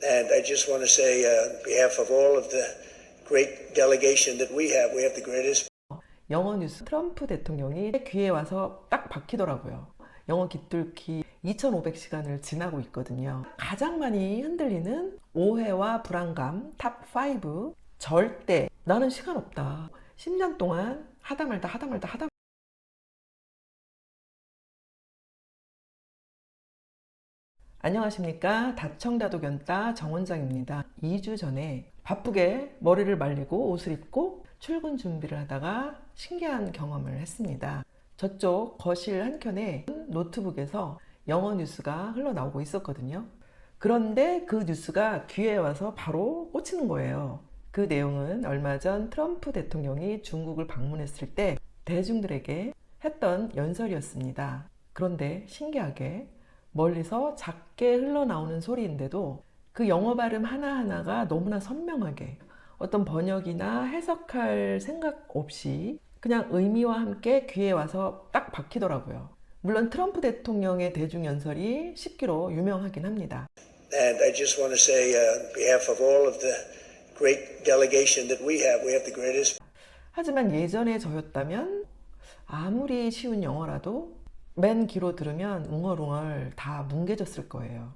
And I just want to say, on behalf of all of the great delegation that we have the greatest. 영어 뉴스 트럼프 대통령이 귀에 와서 딱 박히더라고요. 영어 깃뚫기 2500시간을 지나고 있거든요. 가장 많이 흔들리는 오해와 불안감 탑5 절대 나는 시간 없다. 10년 동안 하다 말다 안녕하십니까. 다청다독연따 정원장입니다. 2주 전에 바쁘게 머리를 말리고 옷을 입고 출근 준비를 하다가 신기한 경험을 했습니다. 저쪽 거실 한켠에 노트북에서 영어 뉴스가 흘러나오고 있었거든요. 그런데 그 뉴스가 귀에 와서 바로 꽂히는 거예요. 그 내용은 얼마 전 트럼프 대통령이 중국을 방문했을 때 대중들에게 했던 연설이었습니다. 그런데 신기하게 멀리서 작게 흘러나오는 소리인데도 그 영어 발음 하나하나가 너무나 선명하게 어떤 번역이나 해석할 생각 없이 그냥 의미와 함께 귀에 와서 딱 박히더라고요. 물론 트럼프 대통령의 대중연설이 쉽기로 유명하긴 합니다. And I just want to say, on behalf of all of the great delegation that we have the greatest. 하지만 예전에 저였다면 아무리 쉬운 영어라도 맨 귀로 들으면 웅얼웅얼 다 뭉개졌을 거예요.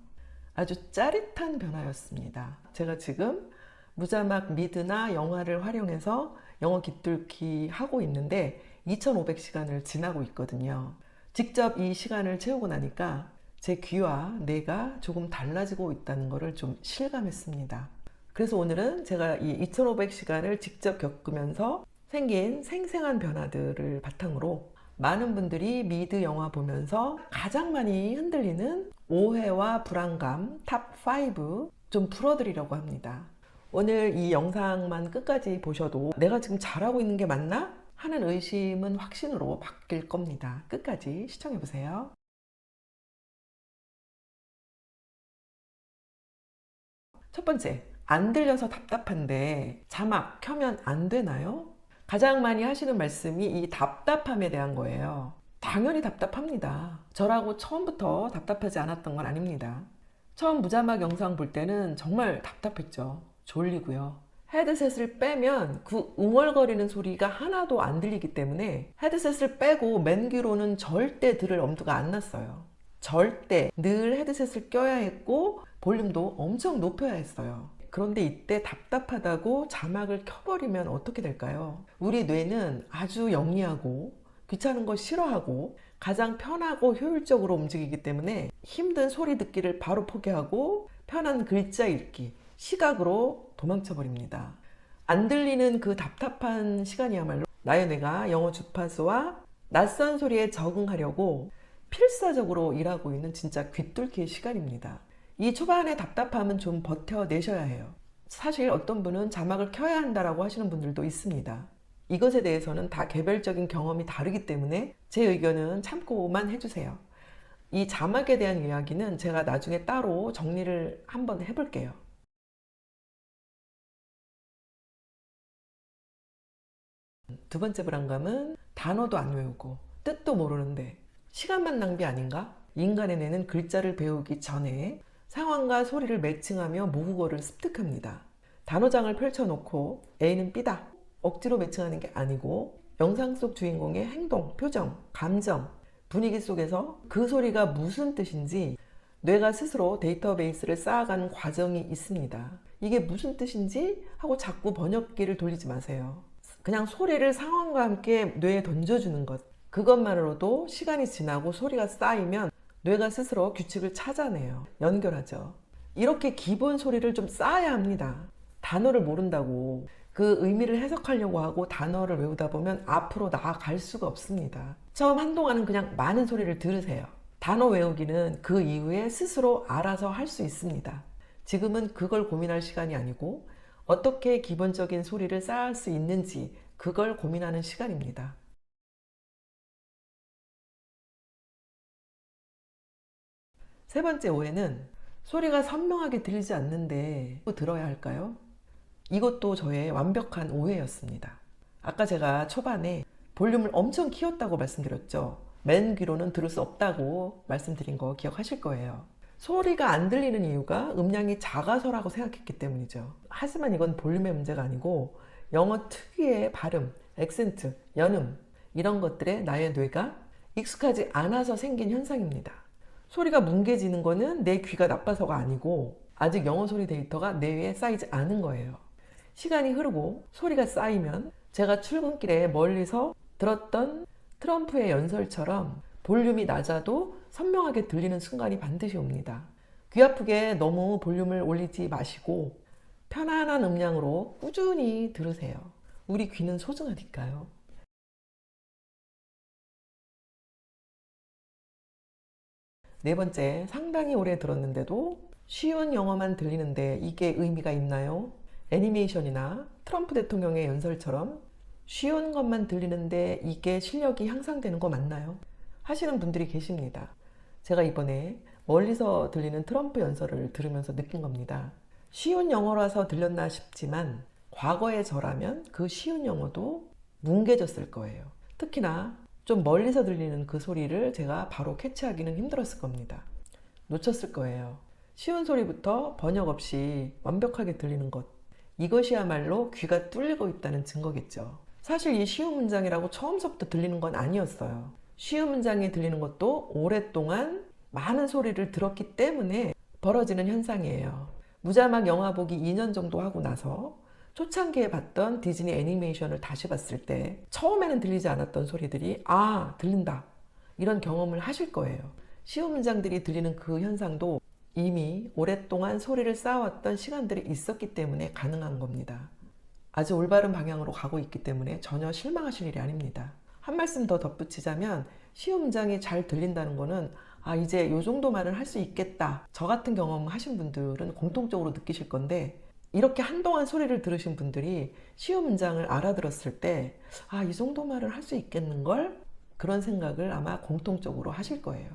아주 짜릿한 변화였습니다. 제가 지금 무자막 미드나 영화를 활용해서 영어 깃뚫기 하고 있는데 2500시간을 지나고 있거든요. 직접 이 시간을 채우고 나니까 제 귀와 뇌가 조금 달라지고 있다는 것을 좀 실감했습니다. 그래서 오늘은 제가 이 2500시간을 직접 겪으면서 생긴 생생한 변화들을 바탕으로 많은 분들이 미드 영화 보면서 가장 많이 흔들리는 오해와 불안감 탑5 좀 풀어드리려고 합니다. 오늘 이 영상만 끝까지 보셔도 내가 지금 잘하고 있는 게 맞나? 하는 의심은 확신으로 바뀔 겁니다. 끝까지 시청해보세요. 첫 번째, 안 들려서 답답한데 자막 켜면 안 되나요? 가장 많이 하시는 말씀이 이 답답함에 대한 거예요. 당연히 답답합니다. 저라고 처음부터 답답하지 않았던 건 아닙니다. 처음 무자막 영상 볼 때는 정말 답답했죠. 졸리고요. 헤드셋을 빼면 그 웅얼거리는 소리가 하나도 안 들리기 때문에 헤드셋을 빼고 맨 귀로는 절대 들을 엄두가 안 났어요. 절대 늘 헤드셋을 껴야 했고 볼륨도 엄청 높여야 했어요. 그런데 이때 답답하다고 자막을 켜버리면 어떻게 될까요? 우리 뇌는 아주 영리하고 귀찮은 거 싫어하고 가장 편하고 효율적으로 움직이기 때문에 힘든 소리 듣기를 바로 포기하고 편한 글자 읽기, 시각으로 도망쳐버립니다. 안 들리는 그 답답한 시간이야말로 나의 뇌가 영어 주파수와 낯선 소리에 적응하려고 필사적으로 일하고 있는 진짜 귀뚫기의 시간입니다. 이 초반의 답답함은 좀 버텨내셔야 해요. 사실 어떤 분은 자막을 켜야 한다라고 하시는 분들도 있습니다. 이것에 대해서는 다 개별적인 경험이 다르기 때문에 제 의견은 참고만 해주세요. 이 자막에 대한 이야기는 제가 나중에 따로 정리를 한번 해볼게요. 두 번째 불안감은 단어도 안 외우고 뜻도 모르는데 시간만 낭비 아닌가? 인간의 뇌는 글자를 배우기 전에 상황과 소리를 매칭하며 모국어를 습득합니다. 단어장을 펼쳐놓고 A는 B다. 억지로 매칭하는 게 아니고 영상 속 주인공의 행동, 표정, 감정, 분위기 속에서 그 소리가 무슨 뜻인지 뇌가 스스로 데이터베이스를 쌓아가는 과정이 있습니다. 이게 무슨 뜻인지 하고 자꾸 번역기를 돌리지 마세요. 그냥 소리를 상황과 함께 뇌에 던져주는 것. 그것만으로도 시간이 지나고 소리가 쌓이면 뇌가 스스로 규칙을 찾아내요. 연결하죠. 이렇게 기본 소리를 좀 쌓아야 합니다. 단어를 모른다고 그 의미를 해석하려고 하고 단어를 외우다 보면 앞으로 나아갈 수가 없습니다. 처음 한동안은 그냥 많은 소리를 들으세요. 단어 외우기는 그 이후에 스스로 알아서 할 수 있습니다. 지금은 그걸 고민할 시간이 아니고 어떻게 기본적인 소리를 쌓을 수 있는지 그걸 고민하는 시간입니다. 세 번째 오해는 소리가 선명하게 들리지 않는데 들어야 할까요? 이것도 저의 완벽한 오해였습니다. 아까 제가 초반에 볼륨을 엄청 키웠다고 말씀드렸죠. 맨 귀로는 들을 수 없다고 말씀드린 거 기억하실 거예요. 소리가 안 들리는 이유가 음량이 작아서라고 생각했기 때문이죠. 하지만 이건 볼륨의 문제가 아니고 영어 특유의 발음, 액센트, 연음 이런 것들에 나의 뇌가 익숙하지 않아서 생긴 현상입니다. 소리가 뭉개지는 거는 내 귀가 나빠서가 아니고 아직 영어 소리 데이터가 뇌에 쌓이지 않은 거예요. 시간이 흐르고 소리가 쌓이면 제가 출근길에 멀리서 들었던 트럼프의 연설처럼 볼륨이 낮아도 선명하게 들리는 순간이 반드시 옵니다. 귀 아프게 너무 볼륨을 올리지 마시고 편안한 음량으로 꾸준히 들으세요. 우리 귀는 소중하니까요. 네 번째, 상당히 오래 들었는데도 쉬운 영어만 들리는데 이게 의미가 있나요? 애니메이션이나 트럼프 대통령의 연설처럼 쉬운 것만 들리는데 이게 실력이 향상되는 거 맞나요? 하시는 분들이 계십니다. 제가 이번에 멀리서 들리는 트럼프 연설을 들으면서 느낀 겁니다. 쉬운 영어라서 들렸나 싶지만 과거의 저라면 그 쉬운 영어도 뭉개졌을 거예요. 특히나 좀 멀리서 들리는 그 소리를 제가 바로 캐치하기는 힘들었을 겁니다. 놓쳤을 거예요. 쉬운 소리부터 번역 없이 완벽하게 들리는 것. 이것이야말로 귀가 뚫리고 있다는 증거겠죠. 사실 이 쉬운 문장이라고 처음서부터 들리는 건 아니었어요. 쉬운 문장이 들리는 것도 오랫동안 많은 소리를 들었기 때문에 벌어지는 현상이에요. 무자막 영화 보기 2년 정도 하고 나서 초창기에 봤던 디즈니 애니메이션을 다시 봤을 때 처음에는 들리지 않았던 소리들이 들린다 이런 경험을 하실 거예요. 쉬운 문장들이 들리는 그 현상도 이미 오랫동안 소리를 쌓아왔던 시간들이 있었기 때문에 가능한 겁니다. 아주 올바른 방향으로 가고 있기 때문에 전혀 실망하실 일이 아닙니다. 한 말씀 더 덧붙이자면 쉬운 문장이 잘 들린다는 거는 이제 요 정도 말을 할 수 있겠다. 저 같은 경험 하신 분들은 공통적으로 느끼실 건데 이렇게 한동안 소리를 들으신 분들이 쉬운 문장을 알아들었을 때 이 정도 말을 할 수 있겠는걸? 그런 생각을 아마 공통적으로 하실 거예요.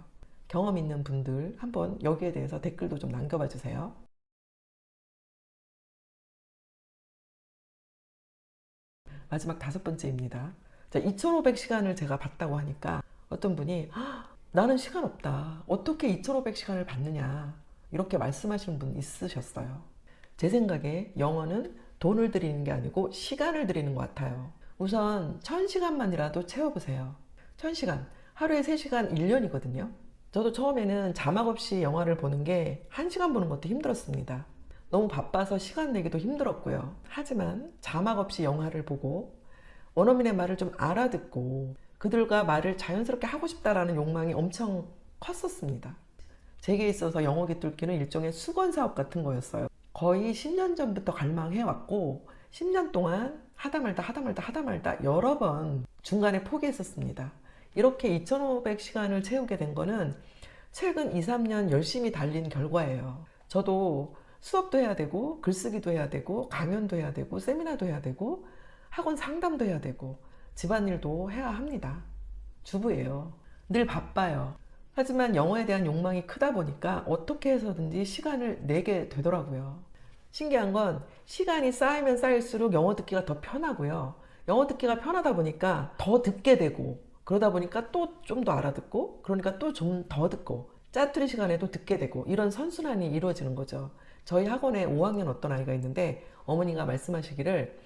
경험 있는 분들 한번 여기에 대해서 댓글도 좀 남겨봐 주세요. 마지막 5번째입니다. 2500시간을 제가 봤다고 하니까 어떤 분이 나는 시간 없다. 어떻게 2500시간을 봤느냐. 이렇게 말씀하시는 분 있으셨어요. 제 생각에 영어는 돈을 들이는 게 아니고 시간을 들이는 것 같아요. 우선 1000시간만이라도 채워보세요. 1000시간. 하루에 3시간 1년이거든요. 저도 처음에는 자막 없이 영화를 보는 게 1시간 보는 것도 힘들었습니다. 너무 바빠서 시간 내기도 힘들었고요. 하지만 자막 없이 영화를 보고 원어민의 말을 좀 알아듣고 그들과 말을 자연스럽게 하고 싶다라는 욕망이 엄청 컸었습니다. 제게 있어서 영어 깃뚫기는 일종의 수건 사업 같은 거였어요. 거의 10년 전부터 갈망해왔고 10년 동안 하다 말다 여러 번 중간에 포기했었습니다. 이렇게 2500시간을 채우게 된 거는 최근 2, 3년 열심히 달린 결과예요. 저도 수업도 해야 되고 글쓰기도 해야 되고 강연도 해야 되고 세미나도 해야 되고 학원 상담도 해야 되고 집안일도 해야 합니다. 주부예요. 늘 바빠요. 하지만 영어에 대한 욕망이 크다 보니까 어떻게 해서든지 시간을 내게 되더라고요. 신기한 건 시간이 쌓이면 쌓일수록 영어 듣기가 더 편하고요. 영어 듣기가 편하다 보니까 더 듣게 되고 그러다 보니까 또 좀 더 알아듣고 그러니까 또 좀 더 듣고 짜투리 시간에도 듣게 되고 이런 선순환이 이루어지는 거죠. 저희 학원에 5학년 어떤 아이가 있는데 어머니가 말씀하시기를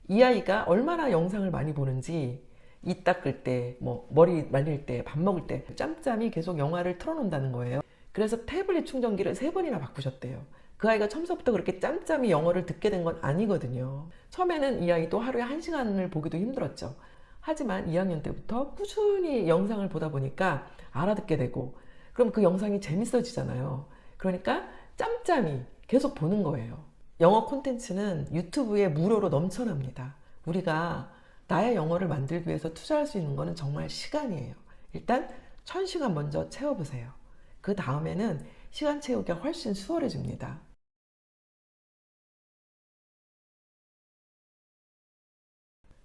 이 아이가 얼마나 영상을 많이 보는지 이 닦을 때, 머리 말릴 때, 밥 먹을 때 짬짬이 계속 영화를 틀어놓는다는 거예요. 그래서 태블릿 충전기를 3번이나 바꾸셨대요. 그 아이가 처음부터 그렇게 짬짬이 영어를 듣게 된 건 아니거든요. 처음에는 이 아이도 하루에 1시간을 보기도 힘들었죠. 하지만 2학년 때부터 꾸준히 영상을 보다 보니까 알아듣게 되고 그럼 그 영상이 재밌어지잖아요. 그러니까 짬짬이 계속 보는 거예요. 영어 콘텐츠는 유튜브에 무료로 넘쳐납니다. 우리가 나의 영어를 만들기 위해서 투자할 수 있는 거는 정말 시간이에요. 일단 1000시간 먼저 채워보세요. 그 다음에는 시간 채우기가 훨씬 수월해집니다.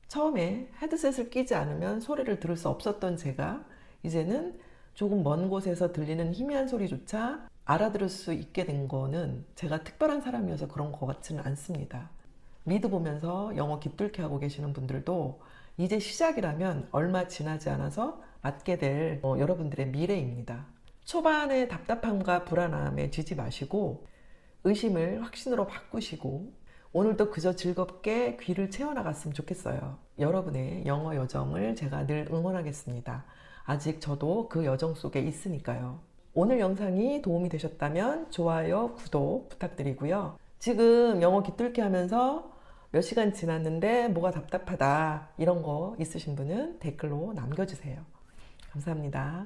처음에 헤드셋을 끼지 않으면 소리를 들을 수 없었던 제가 이제는 조금 먼 곳에서 들리는 희미한 소리조차 알아들을 수 있게 된 거는 제가 특별한 사람이어서 그런 것 같지는 않습니다. 미드 보면서 영어 깃뚫기 하고 계시는 분들도 이제 시작이라면 얼마 지나지 않아서 맞게 될 여러분들의 미래입니다. 초반의 답답함과 불안함에 지지 마시고 의심을 확신으로 바꾸시고 오늘도 그저 즐겁게 귀를 채워나갔으면 좋겠어요. 여러분의 영어 여정을 제가 늘 응원하겠습니다. 아직 저도 그 여정 속에 있으니까요. 오늘 영상이 도움이 되셨다면 좋아요, 구독 부탁드리고요. 지금 영어 깃뚫기 하면서 몇 시간 지났는데 뭐가 답답하다 이런 거 있으신 분은 댓글로 남겨주세요. 감사합니다.